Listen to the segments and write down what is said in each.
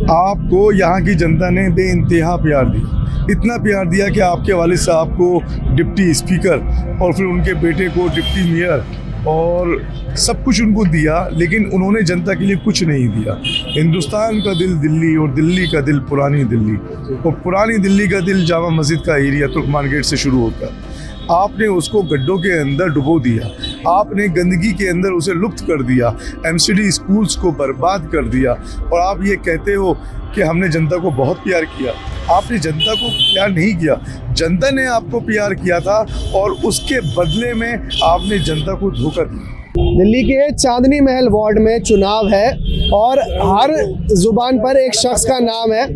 आपको यहाँ की जनता ने बेइंतहा प्यार दिया, इतना प्यार दिया कि आपके वालिद साहब को डिप्टी स्पीकर और फिर उनके बेटे को डिप्टी मेयर और सब कुछ उनको दिया, लेकिन उन्होंने जनता के लिए कुछ नहीं दिया। हिंदुस्तान का दिल दिल्ली और दिल्ली का दिल पुरानी दिल्ली, और पुरानी दिल्ली का दिल जामा मस्जिद का एरिया तुर्कमान गेट से शुरू होता है। आपने उसको गड्ढों के अंदर डुबो दिया, आपने गंदगी के अंदर उसे लुप्त कर दिया, एमसीडी स्कूल्स को बर्बाद कर दिया, और आप ये कहते हो कि हमने जनता को बहुत प्यार किया। आपने जनता को प्यार नहीं किया, जनता ने आपको प्यार किया था, और उसके बदले में आपने जनता को धोखा दिया। दिल्ली के चांदनी महल वार्ड में चुनाव है और हर जुबान पर एक शख्स का नाम है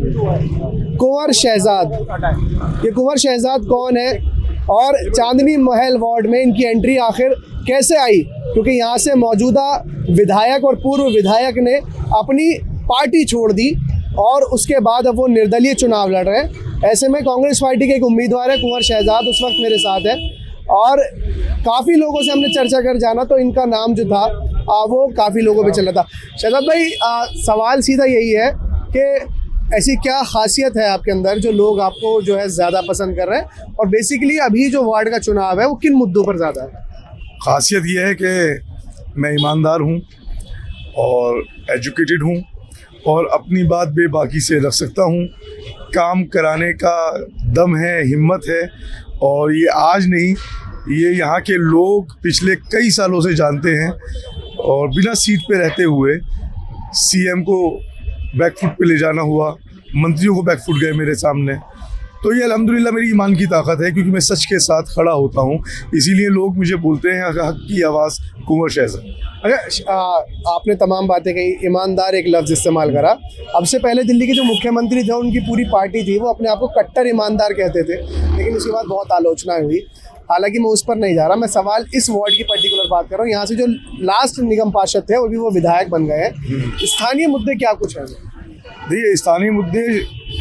कुंवर शहजाद। ये कुंवर शहजाद कौन है और चांदनी महल वार्ड में इनकी एंट्री आखिर कैसे आई? क्योंकि यहाँ से मौजूदा विधायक और पूर्व विधायक ने अपनी पार्टी छोड़ दी और उसके बाद अब वो निर्दलीय चुनाव लड़ रहे हैं। ऐसे में कांग्रेस पार्टी के एक उम्मीदवार है कुंवर शहजाद, उस वक्त मेरे साथ है, और काफ़ी लोगों से हमने चर्चा कर जाना तो इनका नाम जो था वो काफ़ी लोगों पे चला था। शहजाद भाई, सवाल सीधा यही है कि ऐसी क्या खासियत है आपके अंदर जो लोग आपको जो है ज़्यादा पसंद कर रहे हैं, और बेसिकली अभी जो वार्ड का चुनाव है वो किन मुद्दों पर ज़्यादा है? खासियत यह है कि मैं ईमानदार हूँ और एजुकेटेड हूँ और अपनी बात बेबाकी से रख सकता हूँ। काम कराने का दम है, हिम्मत है, और ये आज नहीं, ये यहाँ के लोग पिछले कई सालों से जानते हैं। और बिना सीट पे रहते हुए सीएम को बैकफुट पे ले जाना हुआ, मंत्रियों को बैकफुट गए मेरे सामने, तो ये अल्हम्दुलिल्लाह मेरी ईमान की ताकत है, क्योंकि मैं सच के साथ खड़ा होता हूँ। इसीलिए लोग मुझे बोलते हैं हक की आवाज़ कुंवर शहजाद। अच्छा, आपने तमाम बातें कही, ईमानदार एक लफ्ज़ इस्तेमाल करा। अब से पहले दिल्ली के जो मुख्यमंत्री थे, उनकी पूरी पार्टी थी, वो अपने आप को कट्टर ईमानदार कहते थे, लेकिन उसके बाद बहुत आलोचनाएं हुई। हालांकि मैं उस पर नहीं जा रहा, मैं सवाल इस वार्ड की पर्टिकुलर बात कर रहा हूँ। यहाँ से जो लास्ट निगम पार्षद थे, वो भी वो विधायक बन गए हैं। स्थानीय मुद्दे क्या कुछ हैं? देखिए, स्थानीय मुद्दे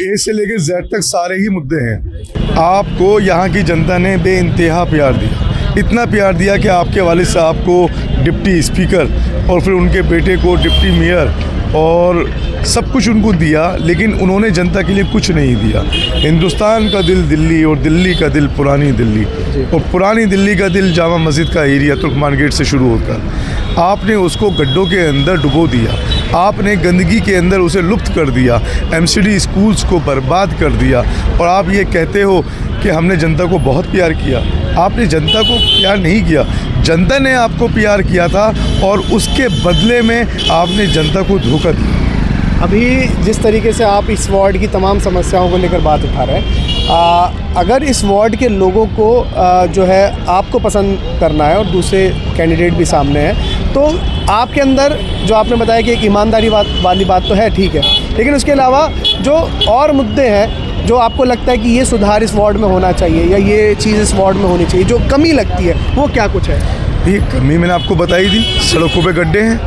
ए से लेकर जेड तक सारे ही मुद्दे हैं। आपको यहाँ की जनता ने बेइंतहा प्यार दिया, इतना प्यार दिया कि आपके वालिद साहब को डिप्टी स्पीकर और फिर उनके बेटे को डिप्टी मेयर और सब कुछ उनको दिया, लेकिन उन्होंने जनता के लिए कुछ नहीं दिया। हिंदुस्तान का दिल दिल्ली और दिल्ली का दिल पुरानी दिल्ली, और पुरानी दिल्ली का दिल जामा मस्जिद का एरिया तुर्कमान गेट से शुरू होता है। आपने उसको गड्ढों के अंदर डुबो दिया, आपने गंदगी के अंदर उसे लुप्त कर दिया, एमसीडी स्कूल्स को बर्बाद कर दिया, और आप ये कहते हो कि हमने जनता को बहुत प्यार किया। आपने जनता को प्यार नहीं किया, जनता ने आपको प्यार किया था, और उसके बदले में आपने जनता को धोखा दिया। अभी जिस तरीके से आप इस वार्ड की तमाम समस्याओं को लेकर बात उठा रहे हैं, अगर इस वार्ड के लोगों को जो है आपको पसंद करना है और दूसरे कैंडिडेट भी सामने हैं, तो आपके अंदर जो आपने बताया कि एक ईमानदारी वाली बात तो है, ठीक है, लेकिन उसके अलावा जो और मुद्दे हैं जो आपको लगता है कि ये सुधार इस वार्ड में होना चाहिए या ये चीज़ इस वार्ड में होनी चाहिए, जो कमी लगती है, वो क्या कुछ है? ये कमी मैंने आपको बताई थी। सड़कों पे गड्ढे हैं,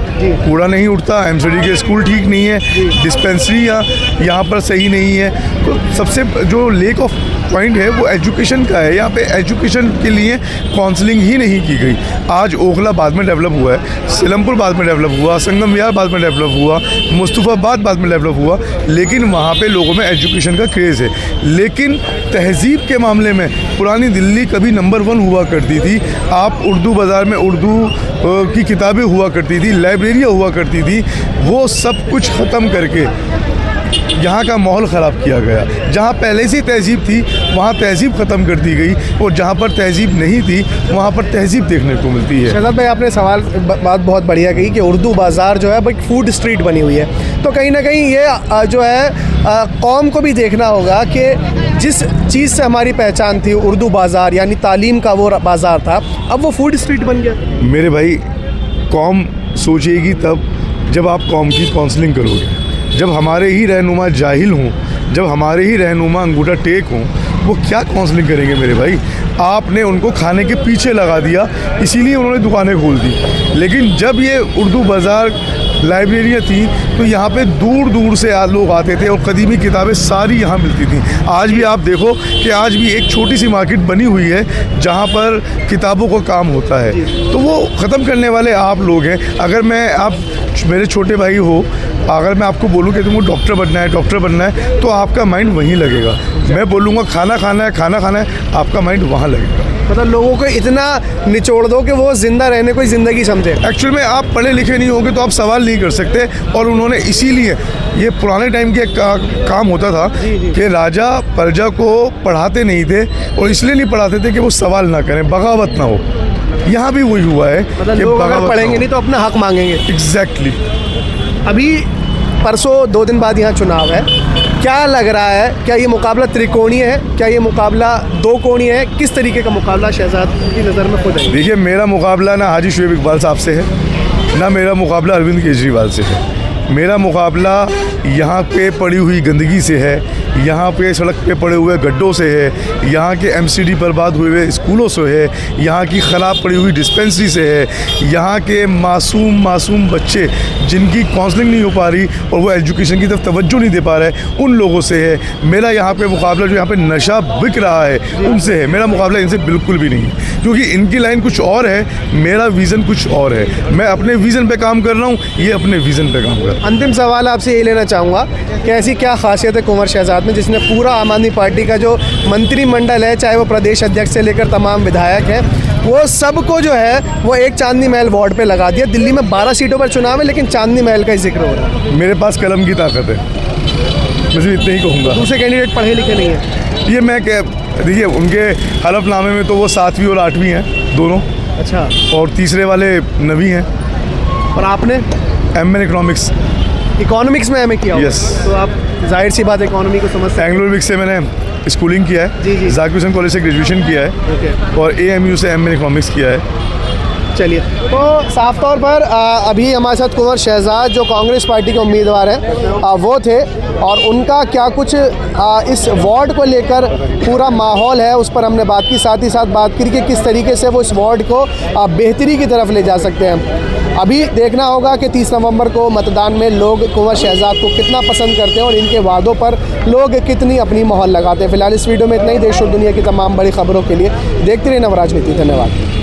कूड़ा नहीं उठता, एमसीडी के स्कूल ठीक नहीं है, डिस्पेंसरी यहाँ पर सही नहीं है। तो सबसे जो लेक ऑफ पॉइंट है वो एजुकेशन का है। यहाँ पे एजुकेशन के लिए काउंसलिंग ही नहीं की गई। आज ओखला बाद में डेवलप हुआ है, सिलमपुर बाद में डेवलप हुआ, संगम विहार बाद में डेवलप हुआ, मुस्तफ़ाबाद बाद में डेवलप हुआ, लेकिन वहाँ पे लोगों में एजुकेशन का क्रेज़ है। लेकिन तहज़ीब के मामले में पुरानी दिल्ली कभी नंबर 1 हुआ करती थी। आप उर्दू बाज़ार में उर्दू की किताबें हुआ करती थी, लाइब्रेरियाँ हुआ करती थी, वो सब कुछ ख़त्म करके यहाँ का माहौल ख़राब किया गया। जहाँ पहले से तहज़ीब थी वहाँ तहज़ीब ख़त्म कर दी गई, और जहाँ पर तहज़ीब नहीं थी वहाँ पर तहज़ीब देखने को मिलती है। शहजाद भाई, आपने बात बहुत बढ़िया कही कि उर्दू बाज़ार जो है वो एक फूड स्ट्रीट बनी हुई है, तो कहीं ना कहीं ये जो है कौम को भी देखना होगा कि जिस चीज़ से हमारी पहचान थी उर्दू बाज़ार यानी तालीम का वो बाज़ार था, अब वो फूड स्ट्रीट बन गया। मेरे भाई, कौम सोचेगी तब जब आप कौम की काउंसलिंग करोगे। जब हमारे ही रहनुमा जाहिल हों, जब हमारे ही रहनुमा अंगूठा टेक हों, वो क्या काउंसलिंग करेंगे मेरे भाई? आपने उनको खाने के पीछे लगा दिया, इसीलिए उन्होंने दुकानें खोल दी। लेकिन जब ये उर्दू बाज़ार लाइब्रेरियाँ थी तो यहाँ पे दूर दूर से लोग आते थे और कदीमी किताबें सारी यहाँ मिलती थी। आज भी आप देखो कि आज भी एक छोटी सी मार्केट बनी हुई है जहाँ पर किताबों का काम होता है, तो वो ख़त्म करने वाले आप लोग हैं। अगर मैं आप मेरे छोटे भाई हो, अगर मैं आपको बोलूँ कि तुमको डॉक्टर बनना है तो आपका माइंड वहीं लगेगा। मैं बोलूँगा खाना खाना है आपका माइंड वहाँ लगेगा। मतलब लोगों को इतना निचोड़ दो कि वो जिंदा रहने को ही ज़िंदगी समझे। एक्चुअल में आप पढ़े लिखे नहीं होंगे तो आप सवाल नहीं कर सकते, और उन्होंने इसीलिए ये पुराने टाइम के काम होता था कि राजा प्रजा को पढ़ाते नहीं थे, और इसलिए नहीं पढ़ाते थे कि वो सवाल ना करें, बगावत ना हो। यहाँ भी वही हुआ है मतलब कि लोग अगर बगावत पढ़ेंगे ना नहीं तो अपना हक मांगेंगे। हो। एग्जैक्टली। अभी परसों 2 दिन बाद यहाँ चुनाव है, क्या लग रहा है? क्या ये मुकाबला त्रिकोणीय है? क्या ये मुकाबला 2 कोणीय है? किस तरीके का मुकाबला शहजाद की नज़र में खुद है? देखिए, मेरा मुकाबला ना हाजी शुएब इकबाल साहब से है, ना मेरा मुकाबला अरविंद केजरीवाल से है। मेरा मुकाबला यहाँ पे पड़ी हुई गंदगी से है, यहाँ पे सड़क पे पड़े हुए गड्ढों से है, यहाँ के एमसीडी बर्बाद हुए हुए स्कूलों से है, यहाँ की ख़राब पड़ी हुई डिस्पेंसरी से है, यहाँ के मासूम बच्चे जिनकी काउंसलिंग नहीं हो पा रही और वो एजुकेशन की तरफ तवज्जो नहीं दे पा रहे, उन लोगों से है। मेरा यहाँ पे मुकाबला जो यहाँ पे नशा बिक रहा है उनसे है। मेरा मुकाबला इनसे बिल्कुल भी नहीं है, क्योंकि इनकी लाइन कुछ और है, मेरा विज़न कुछ और है। मैं अपने विज़न पे काम कर रहा हूँ, ये अपने विज़न पे काम कर रहा है। अंतिम सवाल आपसे ये लेना चाहूँगा कि ऐसी क्या खासियत है कुंवर शहजाद में जिसने पूरा आम आदमी पार्टी का जो मंत्रिमंडल है, चाहे वो प्रदेश अध्यक्ष से लेकर तमाम विधायक हैं, वो सबको जो है वो एक चांदनी महल वार्ड पे लगा दिया। दिल्ली में 12 सीटों पर चुनाव है, लेकिन चांदनी महल का ही जिक्र हो रहा है। मेरे पास कलम की ताकत है, मैं सिर्फ इतना ही कहूँगा। दूसरे कैंडिडेट पढ़े लिखे नहीं है। ये मैं देखिए, उनके हलफनामे में तो वो 7वीं और 8वीं हैं दोनों, अच्छा, और तीसरे वाले 9वीं हैं। और आपने एमए इकोनॉमिक्स इकोनॉमिक्स में एमए किया होगा। Yes. तो आप जाहिर सी बात इकोनॉमी को समझते हैं। एंग्लो विक्स से मैंने स्कूलिंग किया है, जी। जाकिर हुसैन कॉलेज से ग्रेजुएशन किया है, ओके, और एएमयू से एमए इकोनॉमिक्स किया है। चलिए, तो साफ तौर पर अभी हमारे साथ कुंवर शहजाद जो कांग्रेस पार्टी के उम्मीदवार हैं वो थे, और उनका क्या कुछ इस वार्ड को लेकर पूरा माहौल है उस पर हमने बात की। साथ ही साथ बात की कि किस तरीके से वो इस वार्ड को बेहतरी की तरफ ले जा सकते हैं। अभी देखना होगा कि 30 नवंबर को मतदान में लोग कुंवर शहजाद को कितना पसंद करते हैं और इनके वादों पर लोग कितनी अपनी मोहर लगाते हैं। फिलहाल इस वीडियो में इतना ही। देश और दुनिया की तमाम बड़ी खबरों के लिए देखते रहिए नव राजनीति। धन्यवाद।